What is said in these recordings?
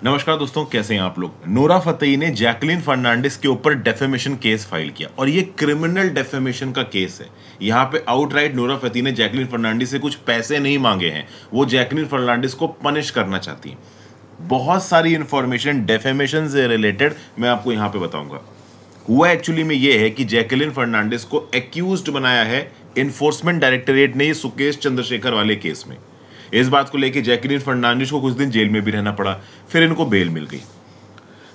नमस्कार दोस्तों, कैसे हैं आप लोग। नोरा फतेही ने जैकलिन फर्नांडिस के ऊपर डेफेमेशन केस फाइल किया और ये क्रिमिनल डेफेमेशन का केस है। यहाँ पे आउटराइट नोरा फतेही ने जैकलिन फर्नांडिस से कुछ पैसे नहीं मांगे हैं, वो जैकलिन फर्नांडिस को पनिश करना चाहती है। बहुत सारी इंफॉर्मेशन डेफेमेशन से रिलेटेड मैं आपको यहाँ पे बताऊंगा। हुआ एक्चुअली में ये है कि जैकलिन फर्नांडिस को एक्यूज्ड बनाया है इन्फोर्समेंट डायरेक्टरेट ने सुकेश चंद्रशेखर वाले केस में। इस बात को लेकर जैकलिन फर्नांडिस को कुछ दिन जेल में भी रहना पड़ा, फिर इनको बेल मिल गई।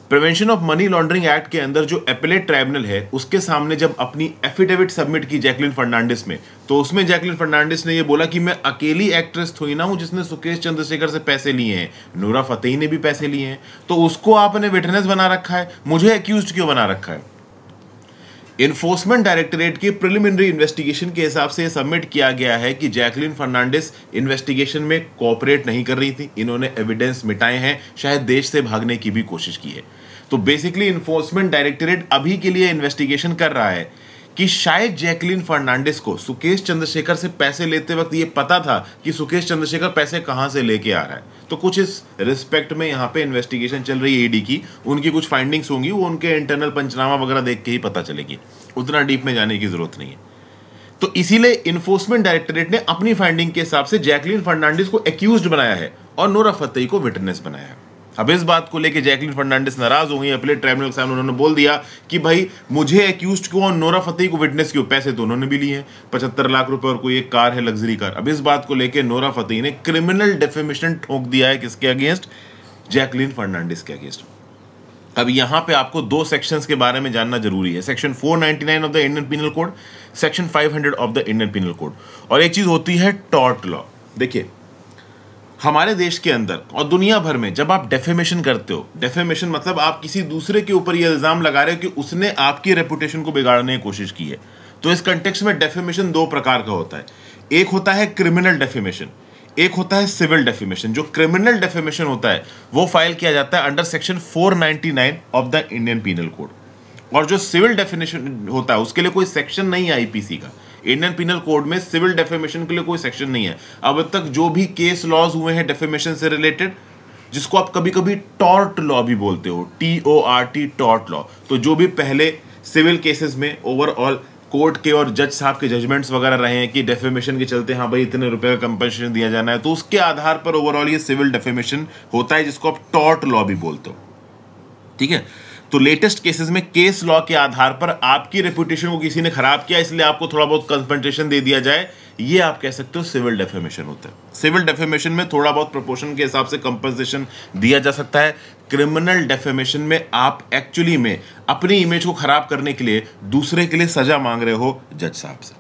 Prevention of money laundering act के अंदर जो एपेलेट ट्राइब्यूनल है उसके सामने जब अपनी एफिडेविट सबमिट की जैकलिन फर्नांडिस में, तो उसमें जैकलिन फर्नांडिस ने ये बोला कि मैं अकेली एक्ट्रेस थोड़ी ना हूं जिसने सुकेश चंद्रशेखर से पैसे लिए हैं, नोरा फतेही ने भी पैसे लिए हैं, तो उसको आपने विटनेस बना रखा है, मुझे एक्यूज्ड क्यों बना रखा है। इन्फोर्समेंट डायरेक्टरेट की प्रिलिमिनरी इन्वेस्टिगेशन के हिसाब से सबमिट किया गया है कि जैकलिन फर्नांडिस इन्वेस्टिगेशन में कोऑपरेट नहीं कर रही थी, इन्होंने एविडेंस मिटाए हैं, शायद देश से भागने की भी कोशिश की है। तो बेसिकली इन्फोर्समेंट डायरेक्टरेट अभी के लिए इन्वेस्टिगेशन कर रहा है कि शायद जैकलिन फर्नांडिस को सुकेश चंद्रशेखर से पैसे लेते वक्त ये पता था कि सुकेश चंद्रशेखर पैसे कहां से लेके आ रहा है। तो कुछ इस रिस्पेक्ट में यहाँ पे इन्वेस्टिगेशन चल रही है ईडी की, उनकी कुछ फाइंडिंग्स होंगी, वो उनके इंटरनल पंचनामा वगैरह देख के ही पता चलेगी, उतना डीप में जाने की जरूरत नहीं है। तो इसीलिए इन्फोर्समेंट डायरेक्टरेट ने अपनी फाइंडिंग के हिसाब से जैकलिन फर्नांडिस को एक्यूज्ड बनाया है और नोरा फतेही को विटनेस बनाया है। अब इस बात को लेकर जैकलिन फर्नांडिस नाराज हो गई। अपीलेट ट्राइब्यूनल के सामने उन्होंने बोल दिया कि भाई मुझे एक्यूज्ड क्यों और नोरा फतेही को विटनेस क्यों, पैसे तो उन्होंने भी लिए हैं, 75 लाख रुपए और कोई एक कार है, लग्जरी कार। अब इस बात को लेकर नोरा फतेही ने क्रिमिनल डेफेमेशन ठोक दिया है किसके अगेंस्ट, जैकलिन फर्नांडिस के अगेंस्ट। अब यहां पे आपको दो सेक्शंस के बारे में जानना जरूरी है, section 499 of the Indian penal code, section 500 of the Indian penal code. और एक चीज होती है टॉर्ट लॉ। देखिए हमारे देश के अंदर और दुनिया भर में जब आप डेफेमेशन करते हो, डेफेमेशन मतलब आप किसी दूसरे के ऊपर ये इल्जाम लगा रहे हो कि उसने आपकी रेपुटेशन को बिगाड़ने की कोशिश की है, तो इस कंटेक्स्ट में डेफेमेशन दो प्रकार का होता है। एक होता है क्रिमिनल डेफेमेशन, एक होता है सिविल डेफेमेशन। जो क्रिमिनल डेफेमेशन होता है वो फाइल किया जाता है under section 499 of the Indian penal code, और जो सिविल डेफिनेशन होता है उसके लिए कोई सेक्शन नहीं है आईपीसी का। इंडियन पिनल कोड में सिविल डेफेमेशन के लिए कोई सेक्शन नहीं है। अब तक जो भी केस लॉज हुए हैं डेफेमेशन से रिलेटेड, जिसको आप कभी कभी टॉर्ट लॉ भी बोलते हो, TORT, टॉर्ट लॉ, तो जो भी पहले सिविल केसेस में ओवरऑल कोर्ट के और जज साहब के जजमेंट्स वगैरह रहे हैं कि डेफेमेशन के चलते हाँ भाई इतने रुपए का कंपनसेशन दिया जाना है, तो उसके आधार पर ओवरऑल ये सिविल डेफेमेशन होता है, जिसको आप टॉर्ट लॉ भी बोलते हो। ठीक है, तो लेटेस्ट केसेस में केस लॉ के आधार पर आपकी रेपुटेशन को किसी ने खराब किया, इसलिए आपको थोड़ा बहुत कंपनसेशन दे दिया जाए, ये आप कह सकते हो सिविल डेफेमेशन होता है। सिविल डेफेमेशन में थोड़ा बहुत प्रोपोर्शन के हिसाब से कंपनसेशन दिया जा सकता है। क्रिमिनल डेफेमेशन में आप एक्चुअली में अपनी इमेज को खराब करने के लिए दूसरे के लिए सजा मांग रहे हो जज साहब से।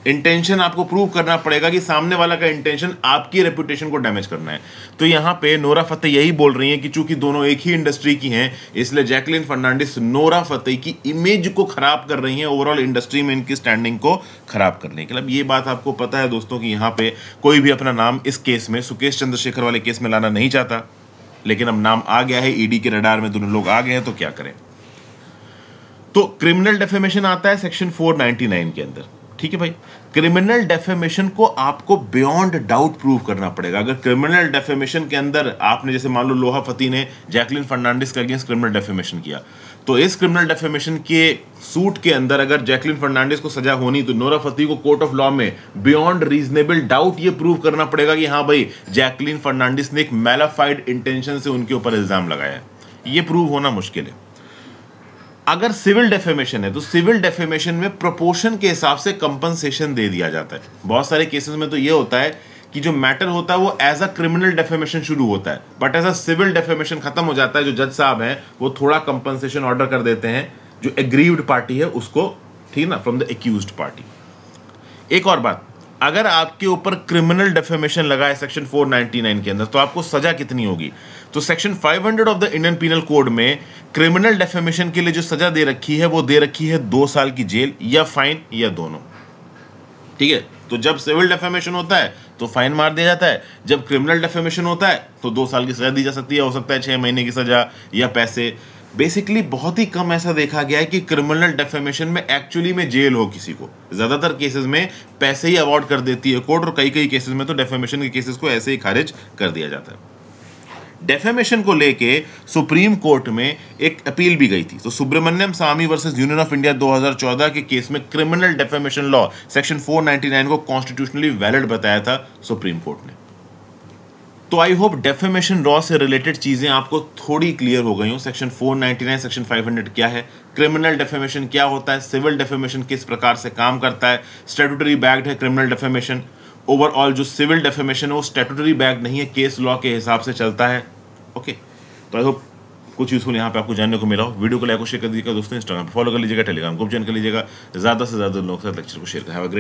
इंटेंशन आपको प्रूव करना पड़ेगा कि सामने वाला का इंटेंशन आपकी रेपुटेशन को डैमेज करना है। तो यहां पे नोरा फतेही यही बोल रही हैं कि चूंकि दोनों एक ही इंडस्ट्री की हैं, इसलिए जैकलिन फर्नांडिस नोरा फतेही की इमेज को खराब कर रही हैं, ओवरऑल इंडस्ट्री में इनकी स्टैंडिंग को खराब करने के लिए। अब ये बात आपको पता है दोस्तों कि यहां पे कोई भी अपना नाम इस केस में, सुकेश चंद्रशेखर वाले केस में लाना नहीं चाहता, लेकिन अब नाम आ गया है, ईडी के रडार में दोनों लोग आ गए हैं, तो क्या करें। तो क्रिमिनल डेफेमेशन आता है सेक्शन 499 के अंदर। ठीक है भाई, क्रिमिनल डेफेमेशन को आपको बियॉन्ड डाउट प्रूव करना पड़ेगा। अगर क्रिमिनल डेफेमेशन के अंदर आपने, जैसे मान लो लोहा फतेही ने जैकलिन फर्नांडिस के अगेंस्ट क्रिमिनल डेफेमेशन किया, तो इस क्रिमिनल डेफेमेशन के सूट के अंदर अगर जैकलिन फर्नांडिस को सजा होनी, तो नोरा फतेही को कोर्ट ऑफ लॉ में बियॉन्ड रीजनेबल डाउट ये प्रूव करना पड़ेगा कि हाँ भाई जैकलिन फर्नांडिस ने एक मैलाफाइड इंटेंशन से उनके ऊपर इल्जाम लगाया है। ये प्रूव होना मुश्किल है। अगर सिविल डेफेमेशन है तो सिविल डेफेमेशन में प्रोपोर्शन के हिसाब से कंपनसेशन दे दिया जाता है। बहुत सारे केसेस में तो ये होता है कि जो मैटर होता है वो एज अ क्रिमिनल डेफेमेशन शुरू होता है, but as a civil defamation खत्म हो जाता है। जो जज साहब हैं वो थोड़ा कंपनसेशन ऑर्डर कर देते हैं जो एग्रीव्ड पार्टी है उसको, ठीक ना, फ्रॉम द एक्यूज्ड पार्टी। एक और बात, अगर आपके ऊपर क्रिमिनल डेफेमेशन लगा है सेक्शन 499 के अंदर, तो आपको सजा कितनी होगी। तो section 500 of the Indian penal code में क्रिमिनल डेफेमेशन के लिए जो सजा दे रखी है वो दे रखी है 2 साल की जेल या फाइन या दोनों। ठीक है, तो जब सिविल डेफेमेशन होता है तो फाइन मार दिया जाता है, जब क्रिमिनल डेफेमेशन होता है तो 2 साल की सजा दी जा सकती है, हो सकता है 6 महीने की सजा या पैसे। बेसिकली बहुत ही कम ऐसा देखा गया है कि क्रिमिनल डेफेमेशन में एक्चुअली में जेल हो किसी को। ज्यादातर केसेस में पैसे ही अवॉर्ड कर देती है कोर्ट, और कई केसेस में तो डेफेमेशन के केसेस को ऐसे ही खारिज कर दिया जाता है। डेफेमेशन को लेके सुप्रीम कोर्ट में एक अपील भी गई थी। तो सुब्रमण्यम स्वामी वर्सेस यूनियन ऑफ इंडिया 2014 के केस में क्रिमिनल डेफेमेशन लॉ सेक्शन 499 को कॉन्स्टिट्यूशनली वैलिड बताया था सुप्रीम कोर्ट ने। तो आई होप डेफेमेशन लॉ से रिलेटेड चीजें आपको थोड़ी क्लियर हो गई हो। सेक्शन 499, सेक्शन 500 क्या है, क्रिमिनल डेफेमेशन क्या होता है, सिविल डेफेमेशन किस प्रकार से काम करता है, स्टैट्यूटरी बैग्ड है क्रिमिनल डेफेमेशन। ओवरऑल जो सिविल डेफेमेशन है वो स्टैट्यूटरी बैग नहीं है, केस लॉ के हिसाब से चलता है। ओके, तो आई होप कुछ यूजफुल यहाँ पे आपको जानने को मिला हो। वीडियो को लाइक और शेयर कर दीजिएगा दोस्तों, इंस्टाग्राम पर फॉलो कर लीजिएगा, टेलीग्राम ग्रुप ज्वाइन कर लीजिएगा, ज्यादा से ज्यादा लोगों के साथ लेक्चर को शेयर करें। Have a great